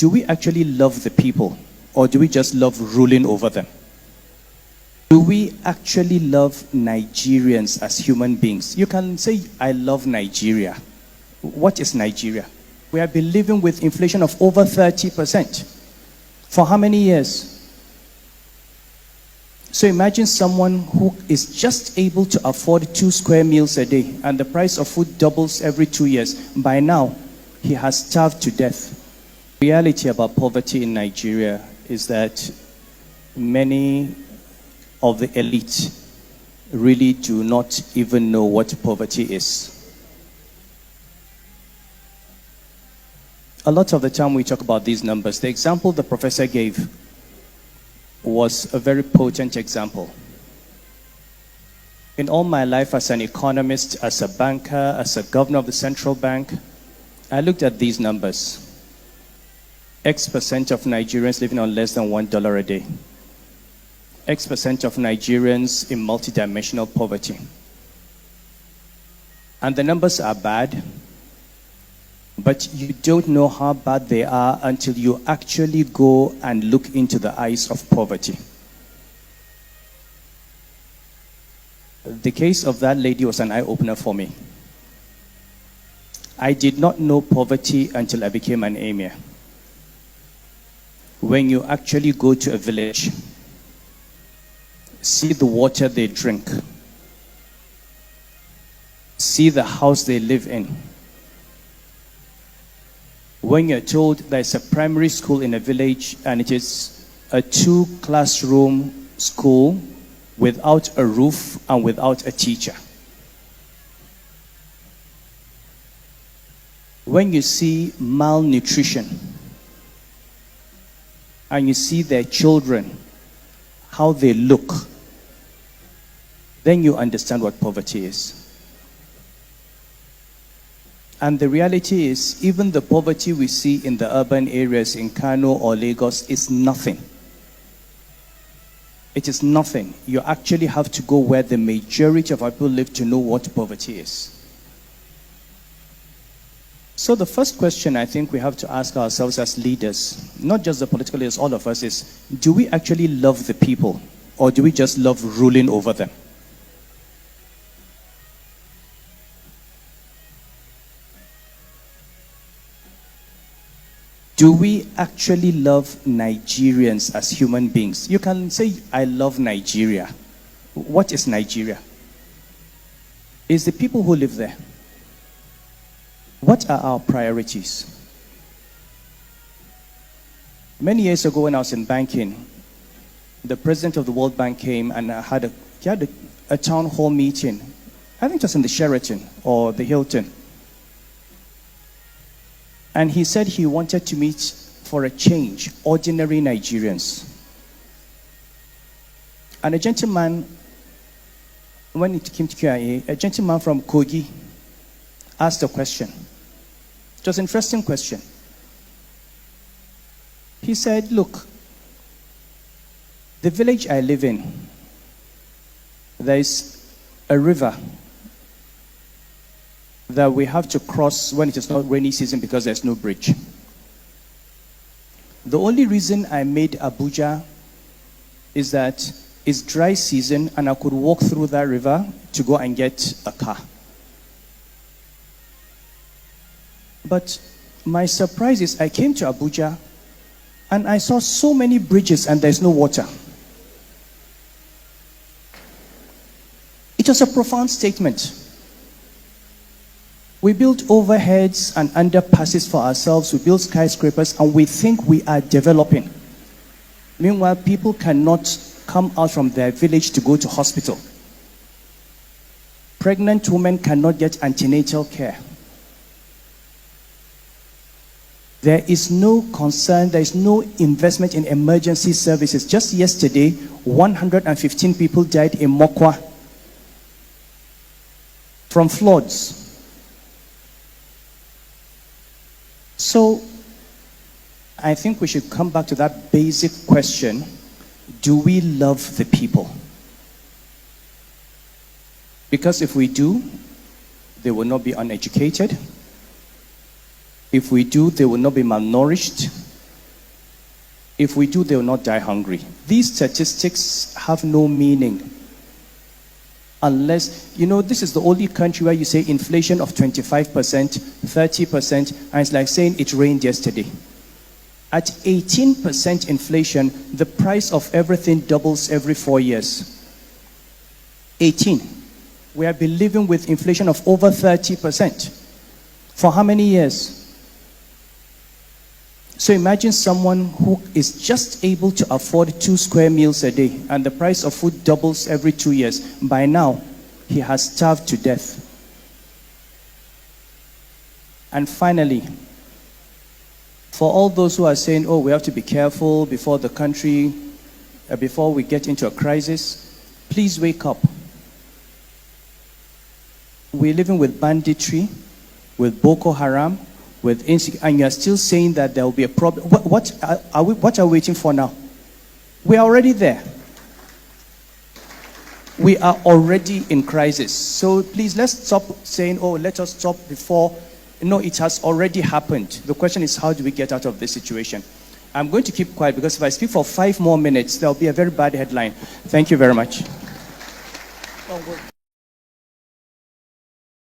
do we actually love the people, or do we just love ruling over them? Do we actually love Nigerians as human beings? You can say, I love Nigeria. What is Nigeria? We have been living with inflation of over 30%. For how many years? So imagine someone who is just able to afford 2 square meals a day, and the price of food doubles every 2 years. By now, he has starved to death. The reality about poverty in Nigeria is that many of the elite really do not even know what poverty is. A lot of the time we talk about these numbers. The example the professor gave was a very potent example. In all my life as an economist, as a banker, as a governor of the central bank, I looked at these numbers. X% of Nigerians living on less than $1 a day. X% of Nigerians in multidimensional poverty. And the numbers are bad, but you don't know how bad they are until you actually go and look into the eyes of poverty. The case of that lady was an eye-opener for me. I did not know poverty until I became an emir. When you actually go to a village, see the water they drink, see the house they live in. When you're told there's a primary school in a village and it is a 2-classroom school without a roof and without a teacher. When you see malnutrition and you see their children, how they look, then you understand what poverty is. And the reality is, even the poverty we see in the urban areas in Kano or Lagos is nothing. It is nothing. You actually have to go where the majority of our people live to know what poverty is. So the first question I think we have to ask ourselves as leaders, not just the political leaders, all of us, is, do we actually love the people, or do we just love ruling over them? Do we actually love Nigerians as human beings? You can say, I love Nigeria. What is Nigeria? It's the people who live there. What are our priorities? Many years ago when I was in banking, the president of the World Bank came and he had a town hall meeting. I think it was in the Sheraton or the Hilton. And he said he wanted to meet for a change ordinary Nigerians. And a gentleman, when it came to QIA, a gentleman from Kogi asked a question. It was an interesting question. He said, look, the village I live in, there is a river that we have to cross when it is not rainy season because there's no bridge. The only reason I made Abuja is that it's dry season and I could walk through that river to go and get a car. But my surprise is I came to Abuja and I saw so many bridges and there's no water. It was a profound statement. We build overheads and underpasses for ourselves, we build skyscrapers, and we think we are developing. Meanwhile, people cannot come out from their village to go to hospital. Pregnant women cannot get antenatal care. There is no concern, there is no investment in emergency services. Just yesterday, 115 people died in Mokwa from floods. So, I think we should come back to that basic question, do we love the people? Because if we do, they will not be uneducated. If we do, they will not be malnourished. If we do, they will not die hungry. These statistics have no meaning unless, this is the only country where you say inflation of 25%, 30%, and it's like saying it rained yesterday. At 18% inflation, the price of everything doubles every 4 years. 18. We have been living with inflation of over 30%. For how many years? So imagine someone who is just able to afford 2 square meals a day, and the price of food doubles every 2 years. By now, he has starved to death. And finally, for all those who are saying, oh, we have to be careful before the country, before we get into a crisis, please wake up. We're living with banditry, with Boko Haram, with insecurity, and you are still saying that there will be a problem. What are we waiting for now? We are already there. We are already in crisis. So please, let's stop saying, oh, let us stop before. No, it has already happened. The question is, how do we get out of this situation? I'm going to keep quiet because if I speak for 5 more minutes, there will be a very bad headline. Thank you very much.